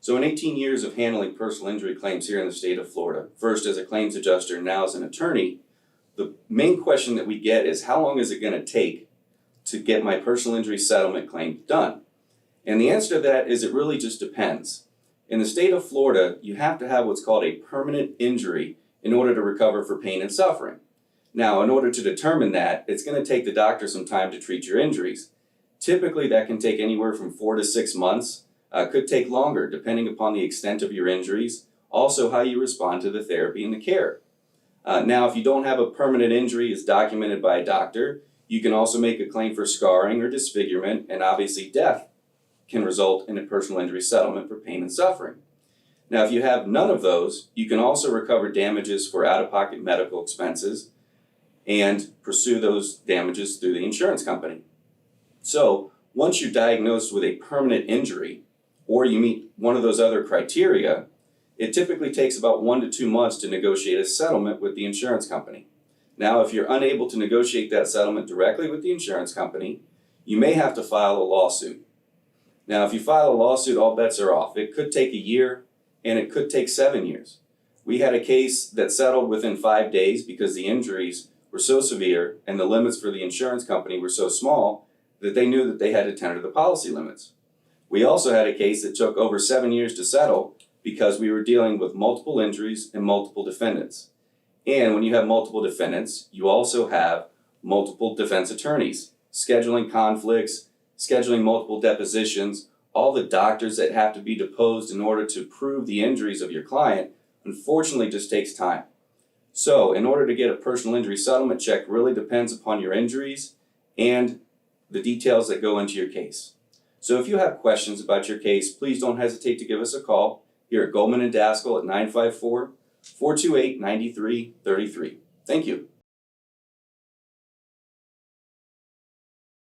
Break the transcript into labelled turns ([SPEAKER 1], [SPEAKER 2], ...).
[SPEAKER 1] So in 18 years of handling personal injury claims here in the state of Florida, first as a claims adjuster and now as an attorney, the main question that we get is how long is it going to take to get my personal injury settlement claim done? And the answer to that is it really just depends. In the state of Florida, you have to have what's called a permanent injury in order to recover for pain and suffering. Now, in order to determine that, it's going to take the doctor some time to treat your injuries. Typically, that can take anywhere from 4 to 6 months. Could take longer depending upon the extent of your injuries, also how you respond to the therapy and the care. Now, if you don't have a permanent injury as documented by a doctor, you can also make a claim for scarring or disfigurement, and obviously death can result in a personal injury settlement for pain and suffering. Now, if you have none of those, you can also recover damages for out-of-pocket medical expenses and pursue those damages through the insurance company. So, once you're diagnosed with a permanent injury, or you meet one of those other criteria, it typically takes about 1 to 2 months to negotiate a settlement with the insurance company. Now, if you're unable to negotiate that settlement directly with the insurance company, you may have to file a lawsuit. Now, if you file a lawsuit, all bets are off. It could take a year, and it could take 7 years. We had a case that settled within 5 days because the injuries were so severe and the limits for the insurance company were so small that they knew that they had to tender the policy limits. We also had a case that took over 7 years to settle because we were dealing with multiple injuries and multiple defendants. And when you have multiple defendants, you also have multiple defense attorneys, scheduling conflicts, scheduling multiple depositions, all the doctors that have to be deposed in order to prove the injuries of your client, unfortunately just takes time. So in order to get a personal injury settlement check really depends upon your injuries and the details that go into your case. So if you have questions about your case, please don't hesitate to give us a call here at Goldman & Daskell at 954-428-9333. Thank you.